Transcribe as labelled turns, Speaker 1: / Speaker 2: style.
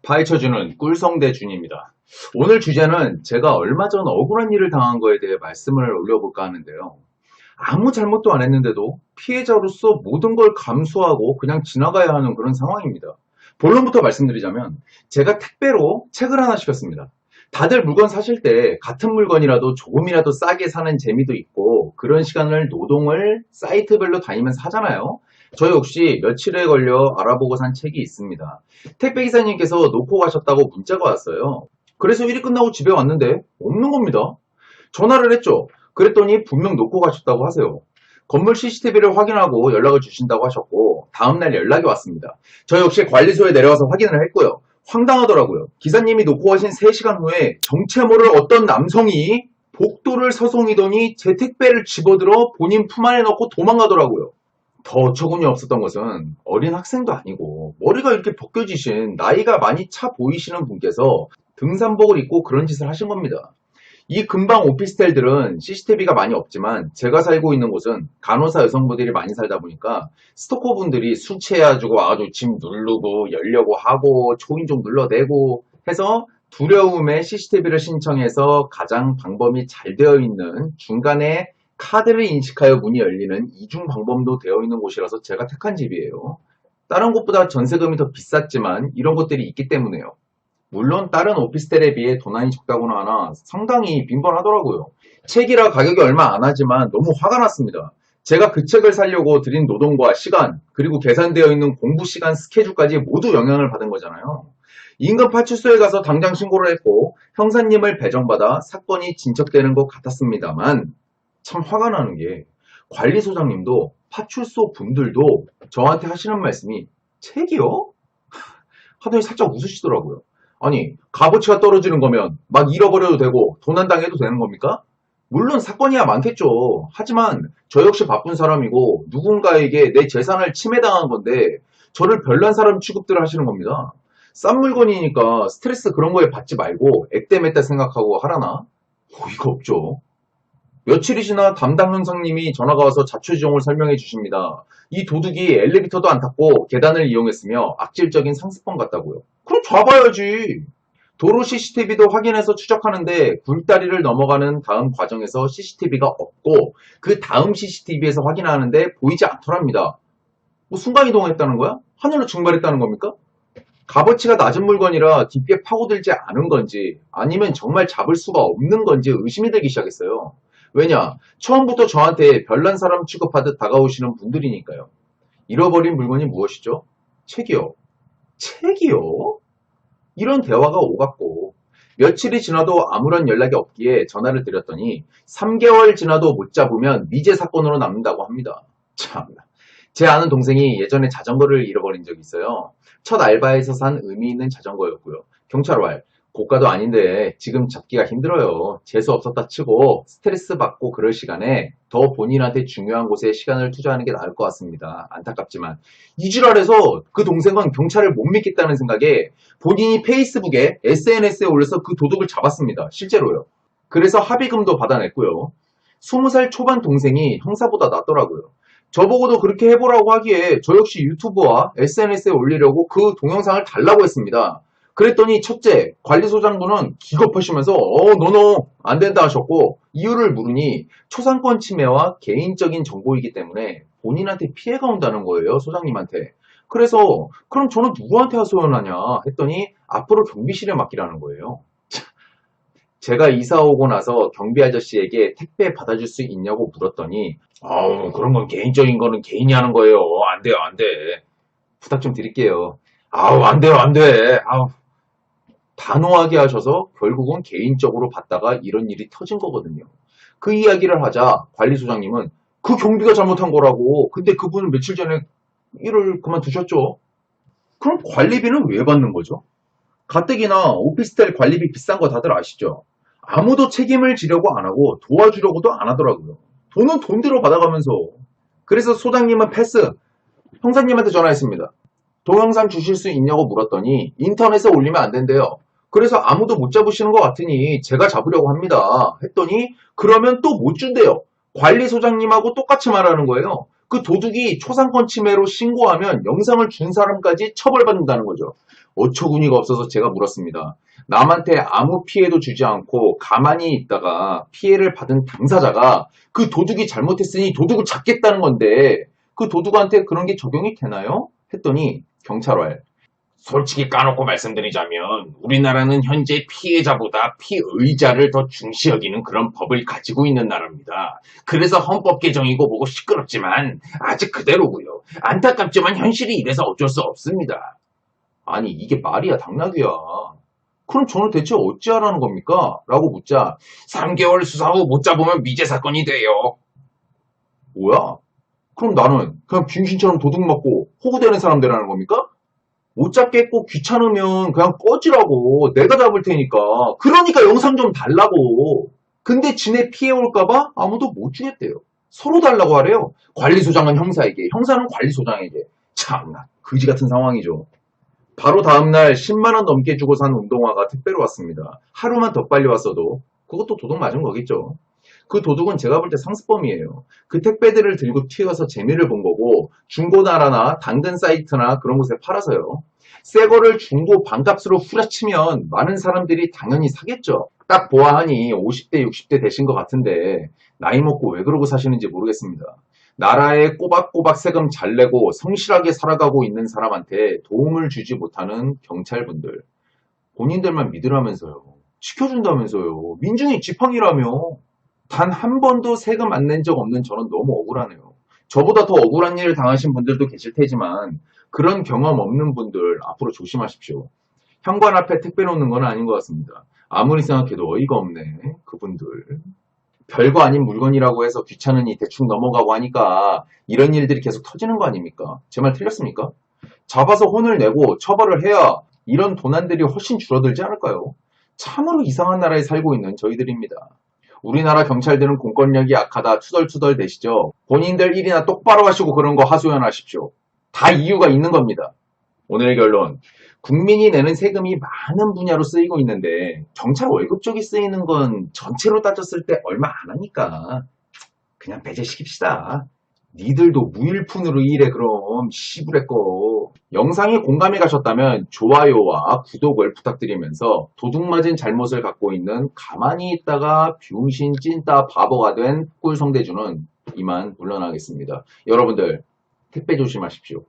Speaker 1: 파헤쳐주는 꿀성대준입니다. 오늘 주제는 제가 얼마 전 억울한 일을 당한 거에 대해 말씀을 올려볼까 하는데요. 아무 잘못도 안 했는데도 피해자로서 모든 걸 감수하고 그냥 지나가야 하는 그런 상황입니다. 본론부터 말씀드리자면 제가 택배로 책을 하나 시켰습니다. 다들 물건 사실 때 같은 물건이라도 조금이라도 싸게 사는 재미도 있고 그런 시간을 노동을 사이트별로 다니면서 하잖아요. 저 역시 며칠에 걸려 알아보고 산 책이 있습니다. 택배기사님께서 놓고 가셨다고 문자가 왔어요. 그래서 일이 끝나고 집에 왔는데 없는 겁니다. 전화를 했죠. 그랬더니 분명 놓고 가셨다고 하세요. 건물 CCTV를 확인하고 연락을 주신다고 하셨고 다음날 연락이 왔습니다. 저 역시 관리소에 내려가서 확인을 했고요. 황당하더라고요. 기사님이 놓고 가신 3시간 후에 정체 모를 어떤 남성이 복도를 서성이더니 제 택배를 집어들어 본인 품 안에 넣고 도망가더라고요. 더 어처구니 없었던 것은 어린 학생도 아니고 머리가 이렇게 벗겨지신 나이가 많이 차 보이시는 분께서 등산복을 입고 그런 짓을 하신 겁니다. 이 근방 오피스텔들은 CCTV가 많이 없지만 제가 살고 있는 곳은 간호사 여성분들이 많이 살다 보니까 스토커분들이 술 취해가지고 와가지고 집 누르고 열려고 하고 초인종 눌러대고 해서 두려움에 CCTV를 신청해서 가장 방범이 잘 되어 있는 중간에 카드를 인식하여 문이 열리는 이중 방범도 되어 있는 곳이라서 제가 택한 집이에요. 다른 곳보다 전세금이 더 비쌌지만 이런 곳들이 있기 때문에요. 물론 다른 오피스텔에 비해 도난이 적다고는 하나 상당히 빈번하더라고요. 책이라 가격이 얼마 안 하지만 너무 화가 났습니다. 제가 그 책을 사려고 들인 노동과 시간 그리고 계산되어 있는 공부 시간 스케줄까지 모두 영향을 받은 거잖아요. 인근 파출소에 가서 당장 신고를 했고 형사님을 배정받아 사건이 진척되는 것 같았습니다만 참 화가 나는 게 관리소장님도 파출소 분들도 저한테 하시는 말씀이 책이요? 하더니 살짝 웃으시더라고요. 아니 값어치가 떨어지는 거면 막 잃어버려도 되고 도난당해도 되는 겁니까? 물론 사건이야 많겠죠. 하지만 저 역시 바쁜 사람이고 누군가에게 내 재산을 침해당한 건데 저를 별난 사람 취급들을 하시는 겁니다. 싼 물건이니까 스트레스 그런 거에 받지 말고 액땜했다 생각하고 하라나? 어이가 없죠. 며칠이 지나 담당 형사님이 전화가 와서 자초지종을 설명해 주십니다. 이 도둑이 엘리베이터도 안 탔고 계단을 이용했으며 악질적인 상습범 같다고요. 그럼 잡아야지. 도로 CCTV도 확인해서 추적하는데 굴다리를 넘어가는 다음 과정에서 CCTV가 없고 그 다음 CCTV에서 확인하는데 보이지 않더랍니다. 뭐 순간이동했다는 거야? 하늘로 증발했다는 겁니까? 값어치가 낮은 물건이라 깊게 파고들지 않은 건지 아니면 정말 잡을 수가 없는 건지 의심이 들기 시작했어요. 왜냐? 처음부터 저한테 별난 사람 취급하듯 다가오시는 분들이니까요. 잃어버린 물건이 무엇이죠? 책이요. 책이요? 이런 대화가 오갔고 며칠이 지나도 아무런 연락이 없기에 전화를 드렸더니 3개월 지나도 못 잡으면 미제 사건으로 남는다고 합니다. 참나. 제 아는 동생이 예전에 자전거를 잃어버린 적이 있어요. 첫 알바에서 산 의미 있는 자전거였고요. 경찰활. 고가도 아닌데 지금 잡기가 힘들어요. 재수 없었다 치고 스트레스 받고 그럴 시간에 더 본인한테 중요한 곳에 시간을 투자하는 게 나을 것 같습니다. 안타깝지만 이지랄해서 그 동생은 경찰을 못 믿겠다는 생각에 본인이 페이스북에 SNS에 올려서 그 도둑을 잡았습니다. 실제로요. 그래서 합의금도 받아냈고요. 20살 초반 동생이 형사보다 낫더라고요. 저보고도 그렇게 해보라고 하기에 저 역시 유튜브와 SNS에 올리려고 그 동영상을 달라고 했습니다. 그랬더니 첫째, 관리소장분은 기겁하시면서 노노 안 된다 하셨고 이유를 물으니 초상권 침해와 개인적인 정보이기 때문에 본인한테 피해가 온다는 거예요. 소장님한테. 그래서 그럼 저는 누구한테 하소연하냐 했더니 앞으로 경비실에 맡기라는 거예요. 제가 이사 오고 나서 경비 아저씨에게 택배 받아줄 수 있냐고 물었더니 그런 건 개인적인 거는 개인이 하는 거예요. 안 돼요, 안 돼. 부탁 좀 드릴게요. 안 돼요, 안 돼. 단호하게 하셔서 결국은 개인적으로 받다가 이런 일이 터진 거거든요. 그 이야기를 하자 관리소장님은 그 경비가 잘못한 거라고. 근데 그분은 며칠 전에 일을 그만두셨죠. 그럼 관리비는 왜 받는 거죠? 가뜩이나 오피스텔 관리비 비싼 거 다들 아시죠? 아무도 책임을 지려고 안 하고 도와주려고도 안 하더라고요. 돈은 돈대로 받아가면서. 그래서 소장님은 패스. 형사님한테 전화했습니다. 동영상 주실 수 있냐고 물었더니 인터넷에 올리면 안 된대요. 그래서 아무도 못 잡으시는 것 같으니 제가 잡으려고 합니다. 했더니 그러면 또 못 준대요. 관리소장님하고 똑같이 말하는 거예요. 그 도둑이 초상권 침해로 신고하면 영상을 준 사람까지 처벌받는다는 거죠. 어처구니가 없어서 제가 물었습니다. 남한테 아무 피해도 주지 않고 가만히 있다가 피해를 받은 당사자가 그 도둑이 잘못했으니 도둑을 잡겠다는 건데 그 도둑한테 그런 게 적용이 되나요? 했더니 경찰관, 솔직히 까놓고 말씀드리자면 우리나라는 현재 피해자보다 피의자를 더 중시 여기는 그런 법을 가지고 있는 나라입니다. 그래서 헌법 개정이고 뭐고 시끄럽지만 아직 그대로고요. 안타깝지만 현실이 이래서 어쩔 수 없습니다. 아니 이게 말이야 당나귀야. 그럼 저는 대체 어찌하라는 겁니까? 라고 묻자 3개월 수사 후 못 잡으면 미제 사건이 돼요. 뭐야? 그럼 나는 그냥 빙신처럼 도둑 맞고 호구되는 사람 되라는 겁니까? 못 잡겠고 귀찮으면 그냥 꺼지라고. 내가 잡을 테니까. 그러니까 영상 좀 달라고. 근데 지네 피해 올까봐 아무도 못 주겠대요. 서로 달라고 하래요. 관리소장은 형사에게, 형사는 관리소장에게. 참나, 그지 같은 상황이죠. 바로 다음날 10만원 넘게 주고 산 운동화가 택배로 왔습니다. 하루만 더 빨리 왔어도 그것도 도둑 맞은 거겠죠. 그 도둑은 제가 볼 때 상습범이에요. 그 택배들을 들고 튀어서 재미를 본 거고 중고나라나 당근 사이트나 그런 곳에 팔아서요. 새 거를 중고 반값으로 후려치면 많은 사람들이 당연히 사겠죠. 딱 보아하니 50대, 60대 되신 것 같은데 나이 먹고 왜 그러고 사시는지 모르겠습니다. 나라에 꼬박꼬박 세금 잘 내고 성실하게 살아가고 있는 사람한테 도움을 주지 못하는 경찰분들. 본인들만 믿으라면서요. 지켜준다면서요. 민중이 지팡이라며. 단 한 번도 세금 안 낸 적 없는 저는 너무 억울하네요. 저보다 더 억울한 일을 당하신 분들도 계실 테지만 그런 경험 없는 분들 앞으로 조심하십시오. 현관 앞에 택배 놓는 건 아닌 것 같습니다. 아무리 생각해도 어이가 없네. 그분들. 별거 아닌 물건이라고 해서 귀찮으니 대충 넘어가고 하니까 이런 일들이 계속 터지는 거 아닙니까? 제 말 틀렸습니까? 잡아서 혼을 내고 처벌을 해야 이런 도난들이 훨씬 줄어들지 않을까요? 참으로 이상한 나라에 살고 있는 저희들입니다. 우리나라 경찰들은 공권력이 약하다 투덜투덜 대시죠. 본인들 일이나 똑바로 하시고 그런 거 하소연하십시오. 다 이유가 있는 겁니다. 오늘의 결론. 국민이 내는 세금이 많은 분야로 쓰이고 있는데 경찰 월급 쪽이 쓰이는 건 전체로 따졌을 때 얼마 안 하니까 그냥 배제시킵시다. 니들도 무일푼으로 일해 그럼 시부레 거. 영상에 공감이 가셨다면 좋아요와 구독을 부탁드리면서 도둑맞은 잘못을 갖고 있는 가만히 있다가 병신 찐따 바보가 된 꿀성대주는 이만 물러나겠습니다. 여러분들 택배 조심하십시오.